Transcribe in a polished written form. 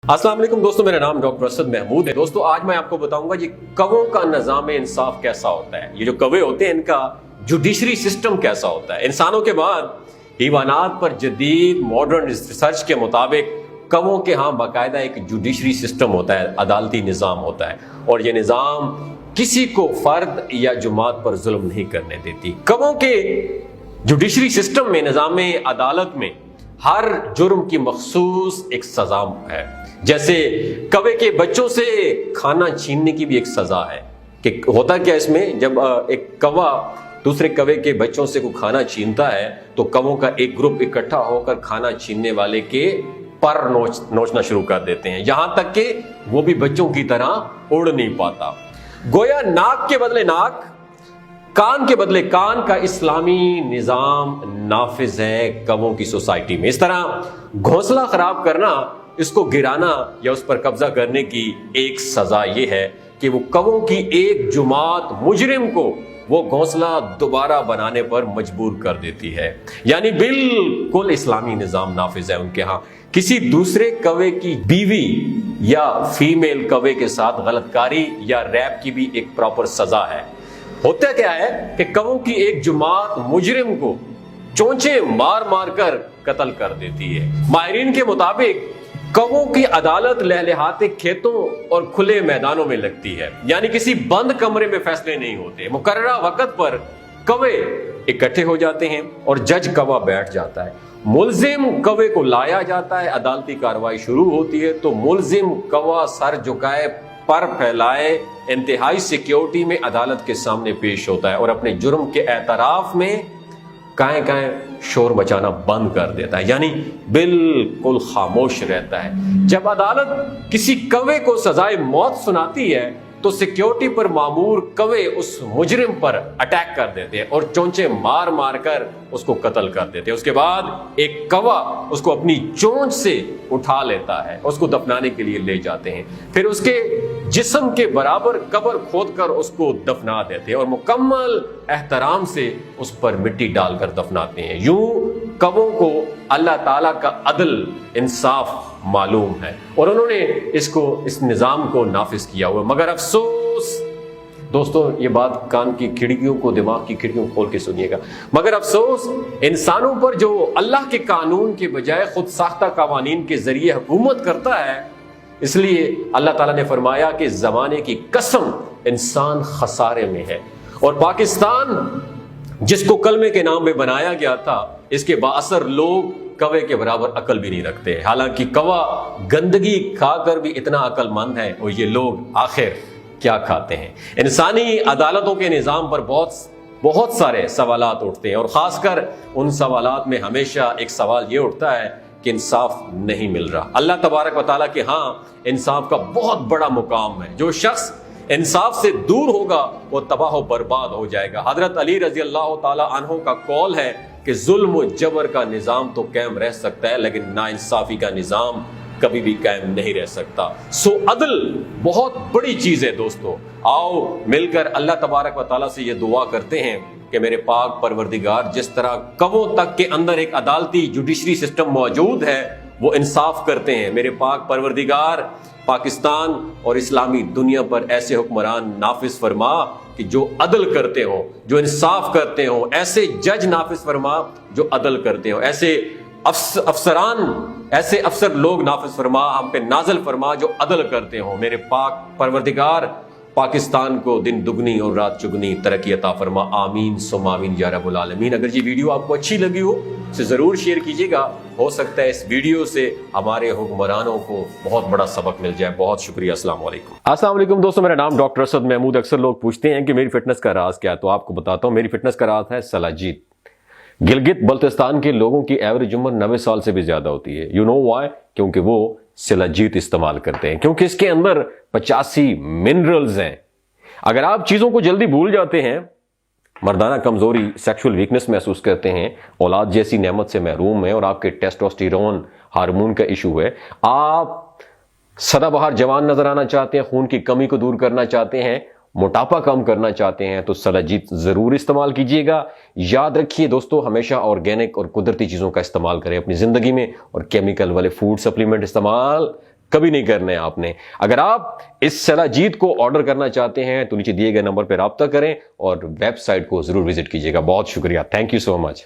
السلام علیکم دوستوں، میرا نام ڈاکٹر اسد محمود ہے۔ دوستوں آج میں آپ کو بتاؤں گا یہ کووں کا نظام انصاف کیسا ہوتا ہے۔ یہ جو کوے ہوتے ہیں ان کا جوڈیشری سسٹم کیسا ہوتا ہے۔ انسانوں کے بعد حیوانات پر جدید ماڈرن ریسرچ کے مطابق کووں کے ہاں باقاعدہ ایک جوڈیشری سسٹم ہوتا ہے، عدالتی نظام ہوتا ہے، اور یہ نظام کسی کو فرد یا جماعت پر ظلم نہیں کرنے دیتی۔ کووں کے جوڈیشری سسٹم میں، نظام عدالت میں ہر جرم کی مخصوص ایک سزا ہے۔ جیسے کوے کے بچوں سے کھانا چھیننے کی بھی ایک سزا ہے کہ ہوتا کیا اس میں، جب ایک کوا دوسرے کوے کے بچوں سے کوئی کھانا چھینتا ہے تو کووں کا ایک گروپ اکٹھا ہو کر کھانا چھیننے والے کے پر نوچنا شروع کر دیتے ہیں، یہاں تک کہ وہ بھی بچوں کی طرح اڑ نہیں پاتا۔ گویا ناک کے بدلے ناک، کان کے بدلے کان کا اسلامی نظام نافذ ہے کووں کی سوسائٹی میں۔ اس طرح گھونسلہ خراب کرنا، اس کو گرانا یا اس پر قبضہ کرنے کی ایک سزا یہ ہے کہ وہ کووں کی ایک جماعت مجرم کو وہ گھونسلہ دوبارہ بنانے پر مجبور کر دیتی ہے۔ یعنی بالکل اسلامی نظام نافذ ہے ان کے ہاں۔ کسی دوسرے کوے کی بیوی یا فیمیل کوے کے ساتھ غلط کاری یا ریپ کی بھی ایک پراپر سزا ہے۔ ہوتا کیا ہے کہ کووں کی ایک جماعت مجرم کو چونچے مار مار کر قتل کر دیتی ہے۔ ماہرین کے مطابق کووں کی عدالت لہلہاتے کھیتوں اور کھلے میدانوں میں لگتی ہے، یعنی کسی بند کمرے میں فیصلے نہیں ہوتے۔ مقررہ وقت پر کوے اکٹھے ہو جاتے ہیں اور جج کوا بیٹھ جاتا ہے، ملزم کوے کو لایا جاتا ہے، عدالتی کارروائی شروع ہوتی ہے تو ملزم کوا سر جھکائے، پر پھیلائے، انتہائی سیکیورٹی میں عدالت کے سامنے پیش ہوتا ہے اور اپنے جرم کے اعتراف میں کائیں کائیں شور مچانا بند کر دیتا ہے، یعنی بالکل خاموش رہتا ہے۔ جب عدالت کسی کوے کو سزائے موت سناتی ہے تو سیکیورٹی پر مامور کوے اس مجرم پر اٹیک کر دیتے ہیں اور چونچے مار مار کر اس کو قتل کر دیتے ہیں۔ اس کے بعد ایک کوا اس کو اپنی چونچ سے اٹھا لیتا ہے، اس کو دفنانے کے لیے لے جاتے ہیں، پھر اس کے جسم کے برابر قبر کھود کر اس کو دفنا دیتے ہیں اور مکمل احترام سے اس پر مٹی ڈال کر دفناتے ہیں۔ یوں کووں کو اللہ تعالیٰ کا عدل انصاف معلوم ہے اور انہوں نے اس نظام کو نافذ کیا ہوا۔ مگر افسوس دوستوں، یہ بات کان کی کھڑکیوں کو، دماغ کی کھڑکیوں کو کھول کے سنیے گا، مگر افسوس انسانوں پر جو اللہ کے قانون کے بجائے خود ساختہ قوانین کے ذریعے حکومت کرتا ہے، اس لیے اللہ تعالیٰ نے فرمایا کہ زمانے کی قسم انسان خسارے میں ہے۔ اور پاکستان جس کو کلمے کے نام میں بنایا گیا تھا، اس کے بااثر لوگ کوے کے برابر عقل بھی نہیں رکھتے، حالانکہ کوا گندگی کھا کر بھی اتنا عقل مند ہے، اور یہ لوگ آخر کیا کھاتے ہیں۔ انسانی عدالتوں کے نظام پر بہت سارے سوالات اٹھتے ہیں، اور خاص کر ان سوالات میں ہمیشہ ایک سوال یہ اٹھتا ہے کہ انصاف نہیں مل رہا۔ اللہ تبارک و تعالیٰ کے ہاں انصاف کا بہت بڑا مقام ہے۔ جو شخص انصاف سے دور ہوگا وہ تباہ و برباد ہو جائے گا۔ حضرت علی رضی اللہ تعالی عنہ کا قول ہے کہ ظلم و جبر کا نظام تو قائم رہ سکتا ہے، لیکن ناانصافی کا نظام کبھی بھی قائم نہیں رہ سکتا۔ سو عدل بہت بڑی چیز ہے دوستو۔ آؤ مل کر اللہ تبارک و تعالیٰ سے یہ دعا کرتے ہیں کہ میرے پاک پروردگار، جس طرح کووں تک کے اندر ایک عدالتی جوڈیشری سسٹم موجود ہے، وہ انصاف کرتے ہیں، میرے پاک پروردگار پاکستان اور اسلامی دنیا پر ایسے حکمران نافذ فرما کہ جو عدل کرتے ہوں، جو انصاف کرتے ہوں، ایسے جج نافذ فرما جو عدل کرتے ہوں، ایسے افسر لوگ نافذ فرما، ہم پہ نازل فرما جو عدل کرتے ہوں۔ میرے پاک پروردگار پاکستان کو دن دگنی اور رات چگنی ترقی عطا فرما، آمین ثم آمین یا رب العالمین۔ اگر یہ ویڈیو آپ کو اچھی لگی ہو اسے ضرور شیئر کیجیے گا، ہو سکتا ہے اس ویڈیو سے ہمارے حکمرانوں کو بہت بڑا سبق مل جائے۔ بہت شکریہ، السلام علیکم۔ السلام علیکم دوستوں، میرا نام ڈاکٹر اسد محمود۔ اکثر لوگ پوچھتے ہیں کہ میری فٹنس کا راز کیا ہے، تو آپ کو بتاتا ہوں، میری فٹنس کا راز ہے سلاجید۔ گلگت بلتستان کے لوگوں کی ایوریج عمر 90 سال سے بھی زیادہ ہوتی ہے۔ You know why? کیونکہ وہ سلاجیت استعمال کرتے ہیں، کیونکہ اس کے اندر 85 منرلز ہیں۔ اگر آپ چیزوں کو جلدی بھول جاتے ہیں، مردانہ کمزوری، سیکشول ویکنس محسوس کرتے ہیں، اولاد جیسی نعمت سے محروم ہیں، اور آپ کے ٹیسٹوسٹیرون ہارمون کا ایشو ہے، آپ سدا بہار جوان نظر آنا چاہتے ہیں، خون کی کمی کو دور کرنا چاہتے ہیں، موٹاپا کم کرنا چاہتے ہیں، تو سلاجیت ضرور استعمال کیجیے گا۔ یاد رکھیے دوستو، ہمیشہ آرگینک اور قدرتی چیزوں کا استعمال کریں اپنی زندگی میں، اور کیمیکل والے فوڈ سپلیمنٹ استعمال کبھی نہیں کرنا ہے آپ نے. اگر آپ اس صلاح جیت کو آرڈر کرنا چاہتے ہیں تو نیچے دیے گئے نمبر پہ رابطہ کریں اور ویب سائٹ کو ضرور وزٹ کیجیے گا. بہت شکریہ. Thank you so much.